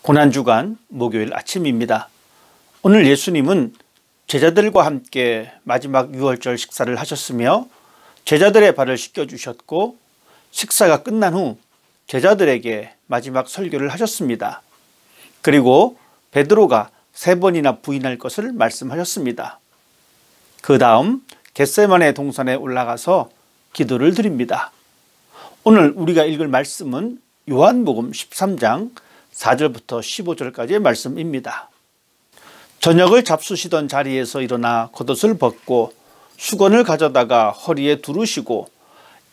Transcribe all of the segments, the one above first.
고난주간 목요일 아침입니다. 오늘 예수님은 제자들과 함께 마지막 유월절 식사를 하셨으며 제자들의 발을 씻겨주셨고, 식사가 끝난 후 제자들에게 마지막 설교를 하셨습니다. 그리고 베드로가 3번이나 부인할 것을 말씀하셨습니다. 그 다음 겟세마네 동산에 올라가서 기도를 드립니다. 오늘 우리가 읽을 말씀은 요한복음 13장 4절부터 15절까지의 말씀입니다. 저녁을 잡수시던 자리에서 일어나 겉옷을 벗고 수건을 가져다가 허리에 두르시고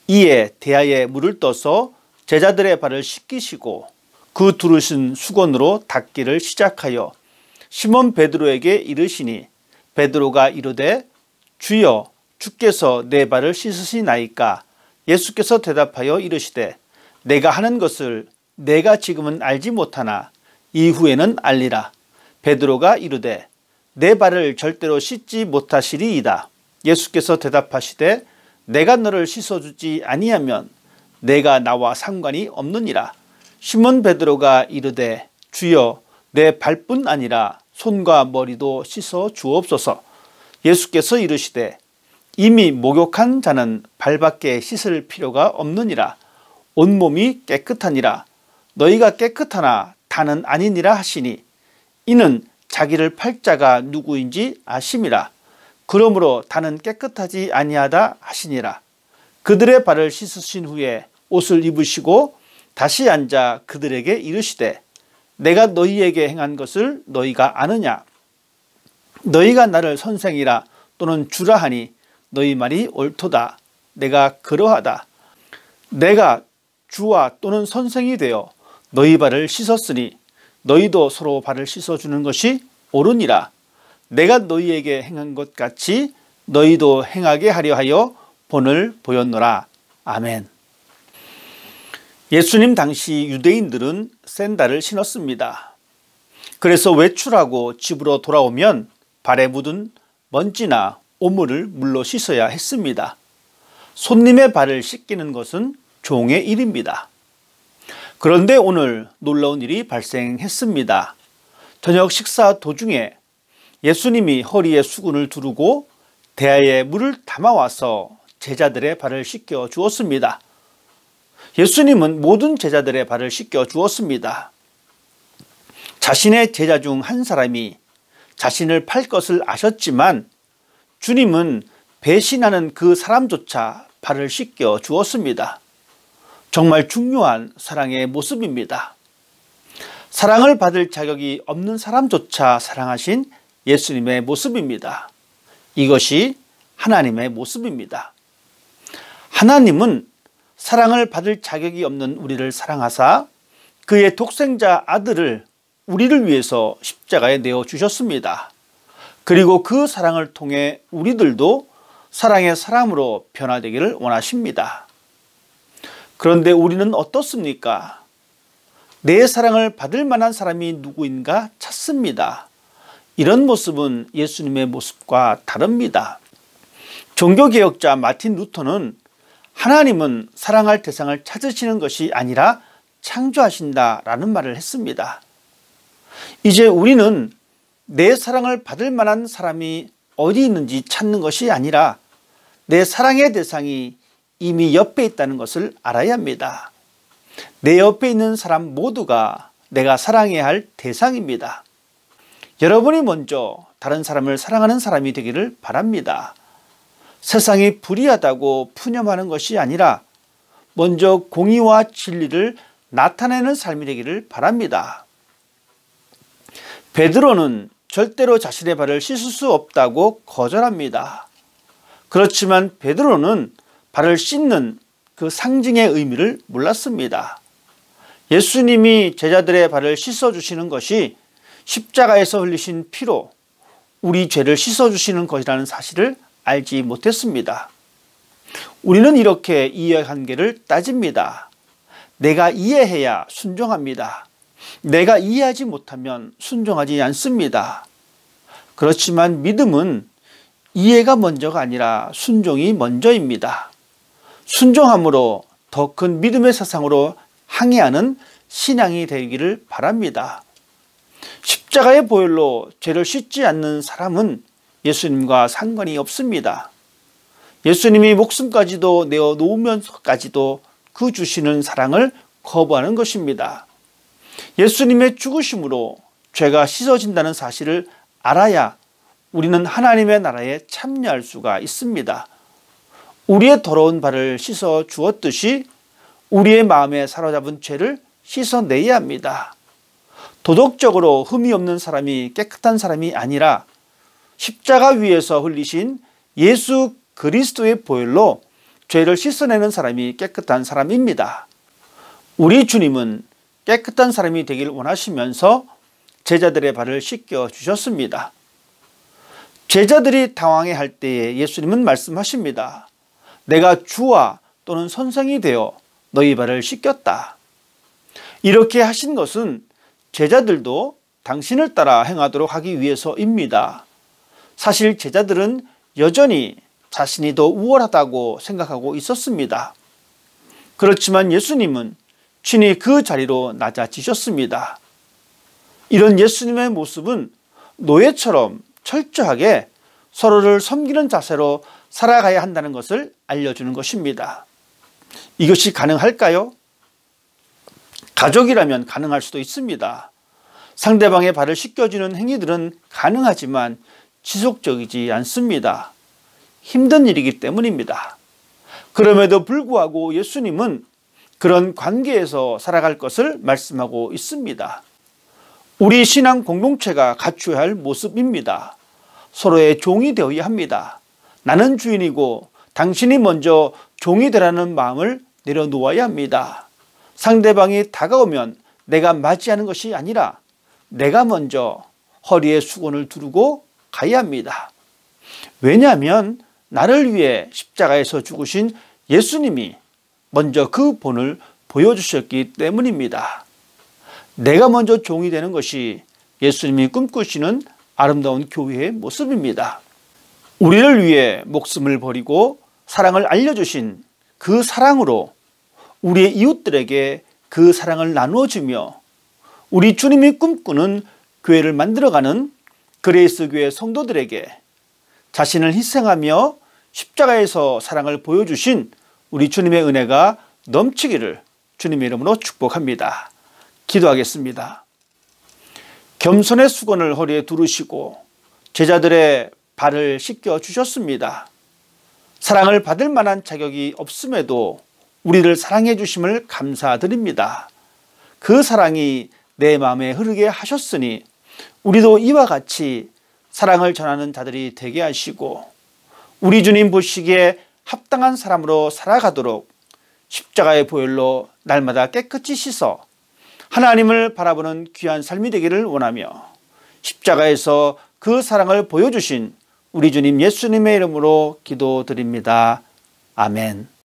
이에 대야에 물을 떠서 제자들의 발을 씻기시고 그 두르신 수건으로 닦기를 시작하여 시몬 베드로에게 이르시니, 베드로가 이르되 주여, 주께서 내 발을 씻으시나이까? 예수께서 대답하여 이르시되 내가 하는 것을 내가 지금은 알지 못하나 이후에는 알리라. 베드로가 이르되 내 발을 절대로 씻지 못하시리이다. 예수께서 대답하시되 내가 너를 씻어주지 아니하면 내가 나와 상관이 없느니라. 시몬 베드로가 이르되 주여, 내 발뿐 아니라 손과 머리도 씻어 주옵소서. 예수께서 이르시되 이미 목욕한 자는 발밖에 씻을 필요가 없느니라. 온몸이 깨끗하니라. 너희가 깨끗하나 다는 아니니라 하시니, 이는 자기를 팔 자가 누구인지 아심이라. 그러므로 다는 깨끗하지 아니하다 하시니라. 그들의 발을 씻으신 후에 옷을 입으시고 다시 앉아 그들에게 이르시되 내가 너희에게 행한 것을 너희가 아느냐? 너희가 나를 선생이라 또는 주라 하니 너희 말이 옳도다. 내가 그러하다. 내가 주와 또는 선생이 되어 너희 발을 씻었으니 너희도 서로 발을 씻어주는 것이 옳으니라. 내가 너희에게 행한 것 같이 너희도 행하게 하려 하여 본을 보였노라. 아멘. 예수님 당시 유대인들은 샌들을 신었습니다. 그래서 외출하고 집으로 돌아오면 발에 묻은 먼지나 오물을 물로 씻어야 했습니다. 손님의 발을 씻기는 것은 종의 일입니다. 그런데 오늘 놀라운 일이 발생했습니다. 저녁 식사 도중에 예수님이 허리에 수건을 두르고 대야에 물을 담아와서 제자들의 발을 씻겨 주었습니다. 예수님은 모든 제자들의 발을 씻겨 주었습니다. 자신의 제자 중 한 사람이 자신을 팔 것을 아셨지만 주님은 배신하는 그 사람조차 발을 씻겨 주었습니다. 정말 중요한 사랑의 모습입니다. 사랑을 받을 자격이 없는 사람조차 사랑하신 예수님의 모습입니다. 이것이 하나님의 모습입니다. 하나님은 사랑을 받을 자격이 없는 우리를 사랑하사 그의 독생자 아들을 우리를 위해서 십자가에 내어주셨습니다. 그리고 그 사랑을 통해 우리들도 사랑의 사람으로 변화되기를 원하십니다. 그런데 우리는 어떻습니까? 내 사랑을 받을 만한 사람이 누구인가 찾습니다. 이런 모습은 예수님의 모습과 다릅니다. 종교개혁자 마틴 루터는 하나님은 사랑할 대상을 찾으시는 것이 아니라 창조하신다라는 말을 했습니다. 이제 우리는 내 사랑을 받을 만한 사람이 어디 있는지 찾는 것이 아니라 내 사랑의 대상이 이미 옆에 있다는 것을 알아야 합니다. 내 옆에 있는 사람 모두가 내가 사랑해야 할 대상입니다. 여러분이 먼저 다른 사람을 사랑하는 사람이 되기를 바랍니다. 세상이 불의하다고 푸념하는 것이 아니라 먼저 공의와 진리를 나타내는 삶이 되기를 바랍니다. 베드로는 절대로 자신의 발을 씻을 수 없다고 거절합니다. 그렇지만 베드로는 발을 씻는 그 상징의 의미를 몰랐습니다. 예수님이 제자들의 발을 씻어주시는 것이 십자가에서 흘리신 피로 우리 죄를 씻어주시는 것이라는 사실을 알지 못했습니다. 우리는 이렇게 이해관계를 따집니다. 내가 이해해야 순종합니다. 내가 이해하지 못하면 순종하지 않습니다. 그렇지만 믿음은 이해가 먼저가 아니라 순종이 먼저입니다. 순종함으로 더 큰 믿음의 세상으로 항해하는 신앙이 되기를 바랍니다. 십자가의 보혈로 죄를 씻지 않는 사람은 예수님과 상관이 없습니다. 예수님이 목숨까지도 내어 놓으면서까지도 그 주시는 사랑을 거부하는 것입니다. 예수님의 죽으심으로 죄가 씻어진다는 사실을 알아야 우리는 하나님의 나라에 참여할 수가 있습니다. 우리의 더러운 발을 씻어 주었듯이 우리의 마음에 사로잡은 죄를 씻어내야 합니다. 도덕적으로 흠이 없는 사람이 깨끗한 사람이 아니라 십자가 위에서 흘리신 예수 그리스도의 보혈로 죄를 씻어내는 사람이 깨끗한 사람입니다. 우리 주님은 깨끗한 사람이 되길 원하시면서 제자들의 발을 씻겨 주셨습니다. 제자들이 당황해할 때에 예수님은 말씀하십니다. 내가 주와 또는 선생이 되어 너희 발을 씻겼다. 이렇게 하신 것은 제자들도 당신을 따라 행하도록 하기 위해서입니다. 사실 제자들은 여전히 자신이 더 우월하다고 생각하고 있었습니다. 그렇지만 예수님은 친히 그 자리로 낮아지셨습니다. 이런 예수님의 모습은 노예처럼 철저하게 서로를 섬기는 자세로 살아가야 한다는 것을 알려주는 것입니다. 이것이 가능할까요? 가족이라면 가능할 수도 있습니다. 상대방의 발을 씻겨주는 행위들은 가능하지만 지속적이지 않습니다. 힘든 일이기 때문입니다. 그럼에도 불구하고 예수님은 그런 관계에서 살아갈 것을 말씀하고 있습니다. 우리 신앙 공동체가 갖춰야 할 모습입니다. 서로의 종이 되어야 합니다. 나는 주인이고 당신이 먼저 종이 되라는 마음을 내려놓아야 합니다. 상대방이 다가오면 내가 맞이하는 것이 아니라 내가 먼저 허리에 수건을 두르고 가야 합니다. 왜냐하면 나를 위해 십자가에서 죽으신 예수님이 먼저 그 본을 보여주셨기 때문입니다. 내가 먼저 종이 되는 것이 예수님이 꿈꾸시는 아름다운 교회의 모습입니다. 우리를 위해 목숨을 버리고 사랑을 알려주신 그 사랑으로 우리의 이웃들에게 그 사랑을 나누어주며 우리 주님이 꿈꾸는 교회를 만들어가는 그레이스 교회 성도들에게 자신을 희생하며 십자가에서 사랑을 보여주신 우리 주님의 은혜가 넘치기를 주님의 이름으로 축복합니다. 기도하겠습니다. 겸손의 수건을 허리에 두르시고 제자들의 발을 씻겨 주셨습니다. 사랑을 받을 만한 자격이 없음에도 우리를 사랑해 주심을 감사드립니다. 그 사랑이 내 마음에 흐르게 하셨으니 우리도 이와 같이 사랑을 전하는 자들이 되게 하시고 우리 주님 보시기에 합당한 사람으로 살아가도록 십자가의 보혈로 날마다 깨끗이 씻어 하나님을 바라보는 귀한 삶이 되기를 원하며 십자가에서 그 사랑을 보여주신 우리 주님 예수님의 이름으로 기도드립니다. 아멘.